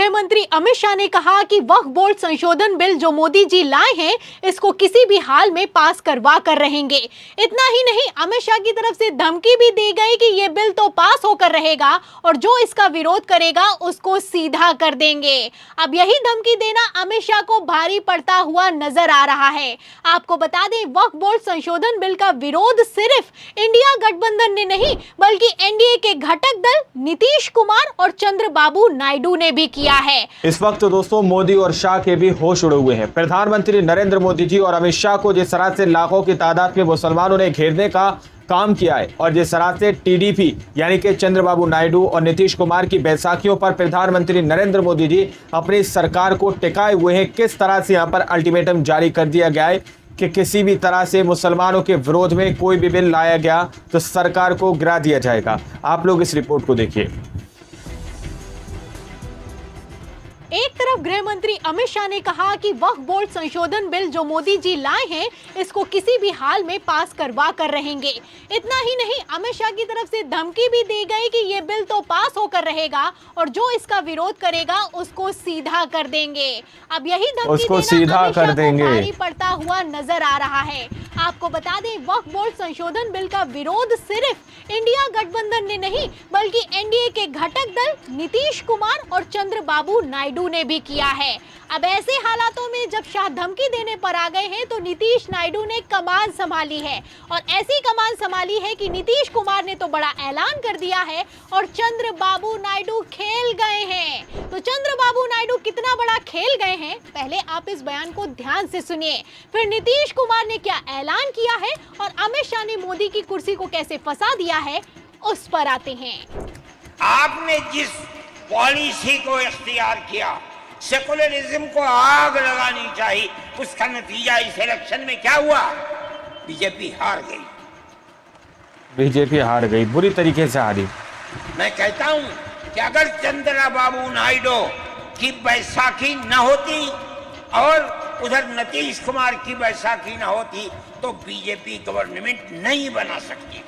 गृह मंत्री अमित शाह ने कहा कि वक्फ बोर्ड संशोधन बिल जो मोदी जी लाए हैं इसको किसी भी हाल में पास करवा कर रहेंगे। इतना ही नहीं, अमित शाह की तरफ से धमकी भी दी गई कि ये बिल तो पास होकर रहेगा और जो इसका विरोध करेगा उसको सीधा कर देंगे। अब यही धमकी देना अमित शाह को भारी पड़ता हुआ नजर आ रहा है। आपको बता दें, वक्फ बोर्ड संशोधन बिल का विरोध सिर्फ इंडिया गठबंधन ने नहीं बल्कि एनडीए के घटक दल नीतीश कुमार और चंद्रबाबू नायडू ने भी किया है। इस वक्त दोस्तों मोदी और शाह के भी होश उड़े हुए हैं। प्रधानमंत्री नरेंद्र मोदी जी और अमित शाह को जिस तरह से लाखों की तादाद में मुसलमानों ने घेरने का काम किया है और जिस तरह से टीडीपी यानी कि चंद्रबाबू नायडू और नीतीश कुमार की बैसाखियों पर प्रधानमंत्री नरेंद्र मोदी जी अपनी सरकार को टिकाए हुए हैं, किस तरह से यहां पर अल्टीमेटम जारी कर दिया गया है कि किसी भी तरह से मुसलमानों के विरोध में कोई भी बिल लाया गया तो सरकार को गिरा दिया जाएगा। आप लोग इस रिपोर्ट को देखिए। एक तरफ गृह मंत्री अमित शाह ने कहा कि वक्फ बोर्ड संशोधन बिल जो मोदी जी लाए हैं इसको किसी भी हाल में पास करवा कर रहेंगे। इतना ही नहीं, अमित शाह की तरफ से धमकी भी दी गई कि ये बिल तो पास होकर रहेगा और जो इसका विरोध करेगा उसको सीधा कर देंगे। अब यही धमकी उसको सीधा कर देंगे भारी पड़ता हुआ नजर आ रहा है। आपको बता दें, वक्फ बोर्ड संशोधन बिल का विरोध सिर्फ इंडिया गठबंधन ने नहीं बल्कि एनडीए के घटक दल नीतीश कुमार और चंद्रबाबू नायडू ने भी किया है। अब ऐसे हालातों में जब शाह धमकी देने पर आ गए हैं तो नीतीश नायडू ने कमान संभाली है और ऐसी कमान संभाली है कि नीतीश कुमार ने तो बड़ा ऐलान कर दिया है और चंद्रबाबू नायडू खेल गए हैं। तो चंद्रबाबू नायडू कितना बड़ा खेल गए हैं, पहले आप इस बयान को ध्यान से सुनिए। फिर नीतीश कुमार ने क्या ऐलान किया है और अमित शाह ने मोदी की कुर्सी को कैसे फंसा दिया है, उस पर आते हैं। आपने जिस पॉलिसी को इख्तियार किया, सेकुलरिज्म को आग लगानी चाहिए, उसका नतीजा इस इलेक्शन में क्या हुआ? बीजेपी हार गई। बीजेपी हार गई, बुरी तरीके से हारी। मैं कहता हूं कि अगर चंद्रबाबू नायडू की बैसाखी न होती और उधर नीतीश कुमार की बैसाखी न होती तो बीजेपी गवर्नमेंट नहीं बना सकती।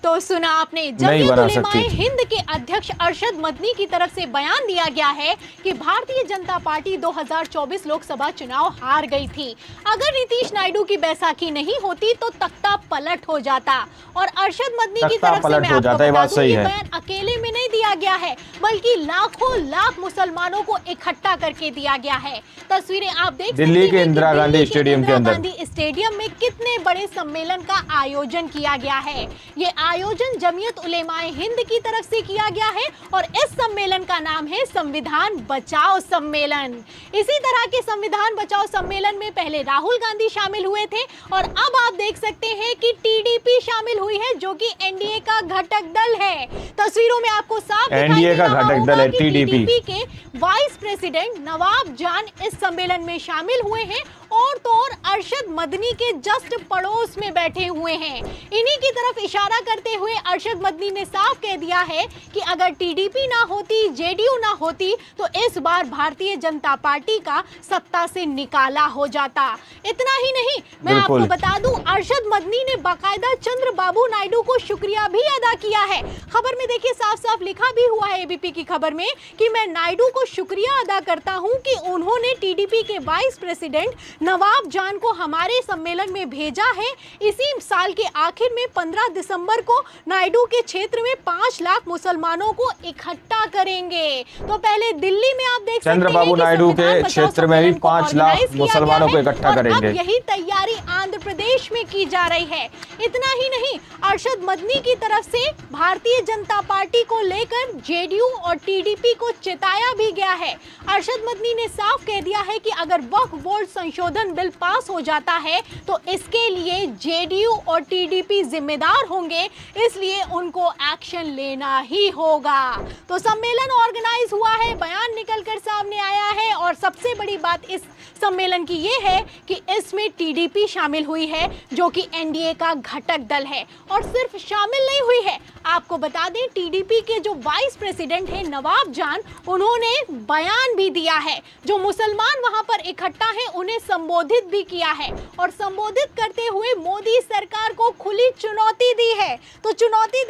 तो सुना आपने, जमीयत उलेमाए हिंद के अध्यक्ष अरशद मदनी की तरफ से बयान दिया गया है कि भारतीय जनता पार्टी 2024 लोकसभा चुनाव हार गई थी। अगर नीतीश नायडू की बैसाखी नहीं होती तो तख्ता पलट हो जाता। और अरशद मदनी की तरफ से मैं आपको बता दूं, ये बयान अकेले में नहीं दिया गया है बल्कि लाखों लाख मुसलमानों को इकट्ठा करके दिया गया है। तस्वीरें आप देख सकते हैं दिल्ली के इंदिरा गांधी स्टेडियम के अंदर, गांधी स्टेडियम में कितने बड़े सम्मेलन का आयोजन किया गया है। ये आयोजन जमीयत उलेमाए हिंद की तरफ से किया गया है और इस सम्मेलन का नाम है संविधान बचाओ सम्मेलन। इसी तरह के संविधान बचाओ सम्मेलन में पहले राहुल गांधी शामिल हुए थे और अब आप देख सकते हैं कि टीडीपी शामिल हुई है जो कि एनडीए का घटक दल है। तस्वीरों में आपको साफ एनडीए का घटक दल है टीडीपी के वाइस प्रेसिडेंट नवाब जान इस सम्मेलन में शामिल हुए हैं और तो और अरशद मदनी के जस्ट पड़ोस में बैठे हुए हैं। इन्हीं की तरफ इशारा करते हुए अरशद मदनी ने साफ कह दिया है कि अगर टीडीपी ना होती, जेडीयू ना होती तो इस बार भारतीय जनता पार्टी का सत्ता से निकाला हो जाता। इतना ही नहीं, मैं आपको बता दूं, अरशद मदनी ने बाकायदा चंद्रबाबू नायडू को शुक्रिया भी अदा किया है। खबर में देखिए साफ साफ लिखा भी हुआ है एबीपी की खबर में कि मैं नायडू को शुक्रिया अदा करता हूं कि उन्होंने टीडीपी के वाइस प्रेसिडेंट नवाब जान को हमारे सम्मेलन में भेजा है। इसी साल के आखिर में 15 दिसंबर को नायडू के क्षेत्र में 5 लाख मुसलमानों को इकट्ठा करेंगे। तो पहले दिल्ली में आप देख सकते हैं चंद्रबाबू नायडू के क्षेत्र में भी 5 लाख मुसलमानों को इकट्ठा करेंगे। अब यही तैयारी आंध्र प्रदेश में की जा रही है। इतना ही नहीं, अरशद मदनी की तरफ से भारतीय जनता पार्टी को लेकर जेडीयू और टीडीपी को चेताया भी गया है। अरशद मदनी ने साफ कह दिया है कि अगर वक्फ बोर्ड संशोधन बिल पास हो जाता है तो इसके लिए जेडीयू और टीडीपी जिम्मेदार होंगे, इसलिए उनको एक्शन लेना ही होगा। तो सम्मेलन ऑर्गेनाइज हुआ है, बयान निकलकर सामने आया है और सबसे बड़ी बात इस सम्मेलन की ये है कि इसमें टीडीपी शामिल हुई है जो कि एनडीए का घटक दल है। और सिर्फ शामिल नहीं हुई है, आपको बता दें टीडीपी के जो वाइस प्रेसिडेंट हैं नवाब जान, उन्होंने बयान भी दिया है। जो मुसलमान वहां पर इकट्ठा हैं उन्हें संबोधित भी किया है और संबोधित करते हुए मोदी सरकार को खुली चुनौती दी है। तो चुनौती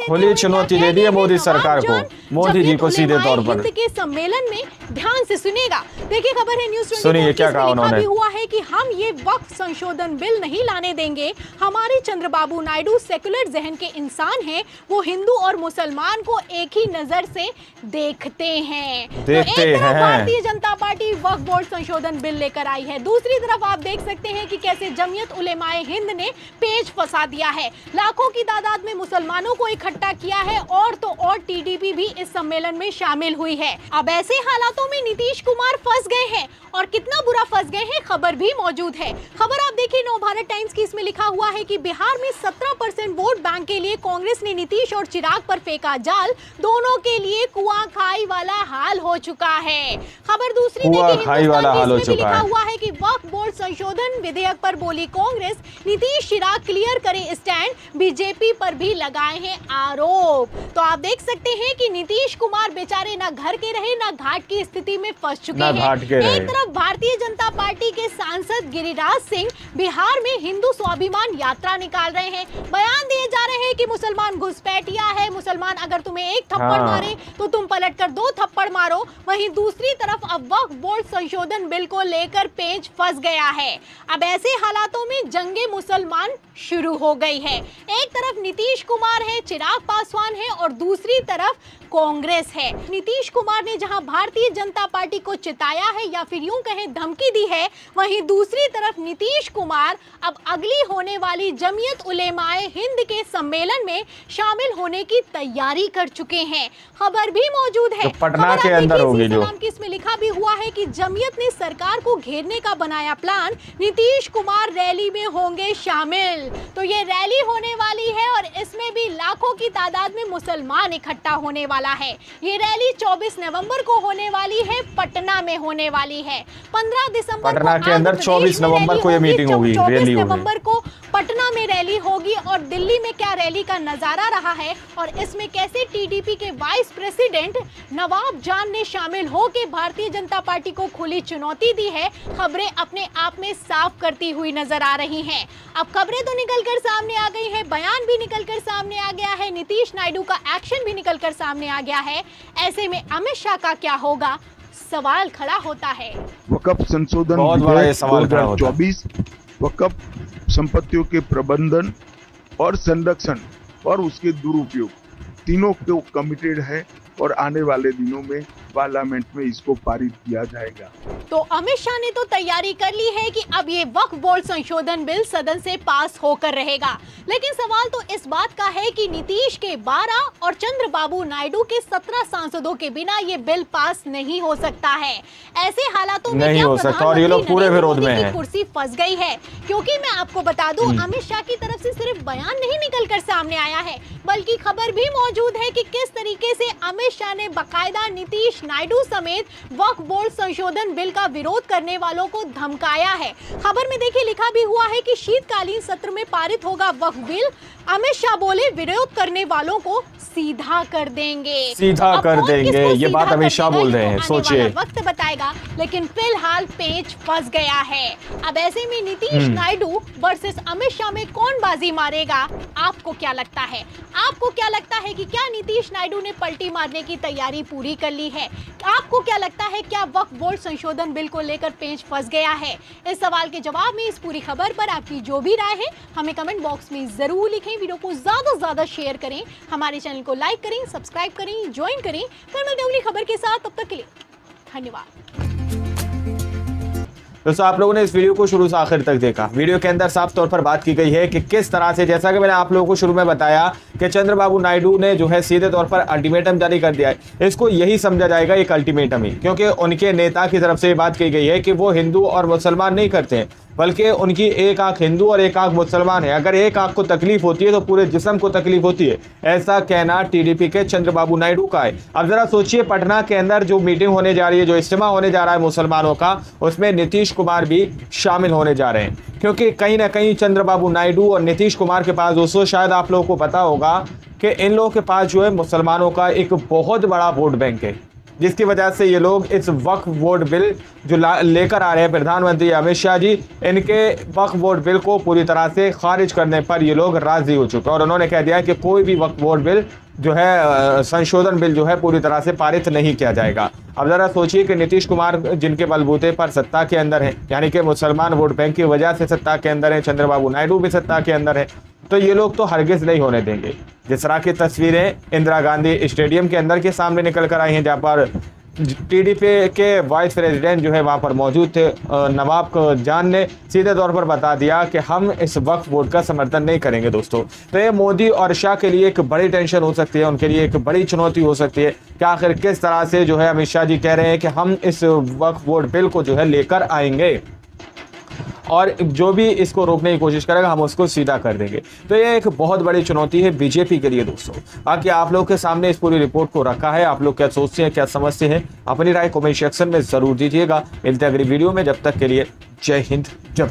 दे दी है मोदी सरकार को, मोदी जी को सीधे तौर पर। हिंद के सम्मेलन में ध्यान से सुनेगा। देखिए खबर है न्यूज़ 24 क्या कहा उन्होंने। हुआ है कि हम ये वक्फ संशोधन बिल नहीं लाने देंगे। हमारे चंद्रबाबू नायडू सेकुलर जहन के इंसान हैं, वो हिंदू और मुसलमान को एक ही नजर से देखते हैं। तो एक तरफ भारतीय जनता पार्टी वक्फ बोर्ड संशोधन बिल लेकर आई है, दूसरी तरफ आप देख सकते हैं कि कैसे जमीयत उलेमाए हिंद ने पेच फंसा दिया है, लाखों की तादाद में मुसलमानों को इकट्ठा किया है और तो और टीडीपी भी इस सम्मेलन में शामिल हुई है। अब ऐसे हालातों में नीतीश कुमार फंस गए हैं और कितना बुरा फंस गए हैं खबर भी मौजूद है। खबर आप देखिए नवभारत टाइम्स की, इसमें लिखा हुआ है कि बिहार में 17% वोट बैंक के लिए कांग्रेस ने नीतीश और चिराग पर फेंका जाल, दोनों के लिए कुआं खाई वाला हाल हो चुका है। खबर दूसरी देखिए हिंदुस्तान में लिखा हुआ है कि वक्फ बोर्ड संशोधन विधेयक पर बोली कांग्रेस, नीतीश चिराग क्लियर करे स्टैंड, बीजेपी पर भी लगाए हैं आरोप। तो आप देख सकते हैं कि नीतीश कुमार बेचारे ना घर के रहे ना घाट की स्थिति में फंस चुके हैं। एक तरफ भारतीय जनता पार्टी के सांसद गिरिराज सिंह बिहार में हिंदू स्वाभिमान यात्रा निकाल रहे हैं, बयान दिए जा रहे हैं कि मुसलमान घुसपैठिया है, मुसलमान अगर तुम्हें एक थप्पड़ मारे तो तुम पलटकर 2 थप्पड़ मारो। वहीं दूसरी तरफ अब वक्फ बोर्ड संशोधन बिल को लेकर पेच फंस गया है। अब ऐसे हालातों में जंगे मुसलमान शुरू हो गई है। एक तरफ नीतीश कुमार है, चिराग पासवान है और दूसरी तरफ कांग्रेस है। नीतीश कुमार ने जहां भारतीय जनता पार्टी को चिताया है या फिर यूं कहें धमकी दी है, वहीं दूसरी तरफ नीतीश कुमार अब अगली होने वाली जमीयत उलेमाए हिंद के सम्मेलन में शामिल होने की तैयारी कर चुके हैं। खबर भी मौजूद है, पटना के अंदर होगी जो इसमें लिखा भी हुआ है कि जमीयत ने सरकार को घेरने का बनाया प्लान, नीतीश कुमार रैली में होंगे शामिल। तो ये रैली होने वाली है और इसमें भी लाखों की तादाद में मुसलमान इकट्ठा होने वाला है। ये रैली 24 नवंबर को होने वाली है, पटना में होने वाली है। 15 दिसंबर पटना के अंदर 24 नवंबर को ये मीटिंग होगी, रैली होगी। नवंबर को पटना में रैली होगी और दिल्ली में क्या रैली का नजारा रहा है और इसमें कैसे टीडीपी के वाइस प्रेसिडेंट नवाब जान ने शामिल होकर भारतीय जनता पार्टी को खुली चुनौती दी है, खबरें अपने आप में साफ करती हुई नजर आ रही हैं। अब खबरें तो निकलकर सामने आ गई है, बयान भी निकलकर सामने आ गया है, नीतीश नायडू का एक्शन भी निकलकर सामने आ गया है। ऐसे में अमित शाह का क्या होगा, सवाल खड़ा होता है। वक्फ संशोधन बहुत बड़ा ये सवाल खड़ा होता है। 2024 वक्फ संपत्तियों के प्रबंधन और संरक्षण और उसके दुरुपयोग तीनों को कमिटेड है और आने वाले दिनों में पार्लियामेंट में इसको पारित किया जाएगा। तो अमित शाह ने तो तैयारी कर ली है कि अब ये वक्फ बोर्ड संशोधन बिल सदन से पास होकर रहेगा, लेकिन सवाल तो इस बात का है कि नीतीश के 12 और चंद्रबाबू नायडू के 17 सांसदों के बिना ये बिल पास नहीं हो सकता है। ऐसे हालातों में नहीं हो सकता और ये लोग पूरे विरोध में हैं। कुर्सी फंस गई है, क्योंकि मैं आपको बता दूं अमित शाह की तरफ से सिर्फ बयान नहीं निकलकर सामने आया है, बल्कि खबर भी मौजूद है कि किस तरीके से अमित शाह ने बाकायदा नीतीश नायडू समेत वक्फ बोर्ड संशोधन बिल का विरोध करने वालों को धमकाया है। खबर में देखिए लिखा भी हुआ है कि शीतकालीन सत्र में पारित होगा वक्फ बिल, अमित शाह बोले विरोध करने वालों को सीधा कर देंगे। सीधा कर देंगे, ये बात अमित शाह बोल रहे हैं, सोचिए। वक्त बताएगा, लेकिन फिलहाल पेच फंस गया है। अब ऐसे में नीतीश नायडू वर्सेस अमित शाह में कौन बाजी मारेगा, आपको क्या लगता है? आपको क्या लगता है कि क्या नीतीश नायडू ने पलटी मारने की तैयारी पूरी कर ली है? आपको क्या लगता है, क्या वक्फ बोर्ड संशोधन बिल को लेकर पेच फंस गया है? इस सवाल के जवाब में इस पूरी खबर पर आपकी जो भी राय है हमें कमेंट बॉक्स में जरूर लिखें। वीडियो को ज्यादा से ज्यादा शेयर करें, हमारे चैनल को लाइक करें, सब्सक्राइब करें, ज्वाइन करें। फिर मिलते हैं अगली खबर के साथ, तब तक के लिए धन्यवाद। दोस्तों आप लोगों ने इस वीडियो को शुरू से आखिर तक देखा। वीडियो के अंदर साफ तौर पर बात की गई है कि किस तरह से, जैसा कि मैंने आप लोगों को शुरू में बताया कि चंद्रबाबू नायडू ने जो है सीधे तौर पर अल्टीमेटम जारी कर दिया है। इसको यही समझा जाएगा एक अल्टीमेटम ही, क्योंकि उनके नेता की तरफ से बात की गई है कि वो हिंदू और मुसलमान नहीं करते हैं, बल्कि उनकी एक आंख हिंदू और एक आंख मुसलमान है। अगर एक आंख को तकलीफ होती है तो पूरे जिस्म को तकलीफ होती है, ऐसा कहना टीडीपी के चंद्रबाबू नायडू का है। अब जरा सोचिए, पटना के अंदर जो मीटिंग होने जा रही है, जो इज्तिमा होने जा रहा है मुसलमानों का, उसमें नीतीश कुमार भी शामिल होने जा रहे हैं, क्योंकि कहीं ना कहीं चंद्रबाबू नायडू और नीतीश कुमार के पास दोस्तों, शायद आप लोगों को पता होगा कि इन लोगों के पास जो है मुसलमानों का एक बहुत बड़ा वोट बैंक है, जिसकी वजह से ये लोग इस वक्फ वोट बिल जो लेकर आ रहे हैं प्रधानमंत्री अमित शाह जी, इनके वक्फ वोट बिल को पूरी तरह से खारिज करने पर ये लोग राजी हो चुके हैं और उन्होंने कह दिया कि कोई भी वक्फ वोट बिल जो है, संशोधन बिल जो है, पूरी तरह से पारित नहीं किया जाएगा। अब जरा सोचिए कि नीतीश कुमार जिनके बलबूते पर सत्ता के अंदर है, यानी कि मुसलमान वोट बैंक की वजह से सत्ता के अंदर है, चंद्रबाबू नायडू भी सत्ता के अंदर है, तो ये लोग तो हरगिज नहीं होने देंगे। जिस तरह की तस्वीरें इंदिरा गांधी स्टेडियम के अंदर के सामने निकल कर आई हैं, जहाँ पर टीडीपी के वाइस प्रेसिडेंट जो है वहाँ पर मौजूद थे, नवाब जान ने सीधे तौर पर बता दिया कि हम इस वक्फ बोर्ड का समर्थन नहीं करेंगे दोस्तों। तो ये मोदी और शाह के लिए एक बड़ी टेंशन हो सकती है, उनके लिए एक बड़ी चुनौती हो सकती है कि आखिर किस तरह से जो है अमित शाह जी कह रहे हैं कि हम इस वक्फ बोर्ड बिल को जो है लेकर आएंगे और जो भी इसको रोकने की कोशिश करेगा हम उसको सीधा कर देंगे। तो ये एक बहुत बड़ी चुनौती है बीजेपी के लिए दोस्तों। बाकी आप लोग के सामने इस पूरी रिपोर्ट को रखा है, आप लोग क्या सोचते हैं, क्या समझते हैं, अपनी राय कमेंट सेक्शन में जरूर दीजिएगा। मिलते हैं अगली वीडियो में, जब तक के लिए जय हिंद, जय भारत।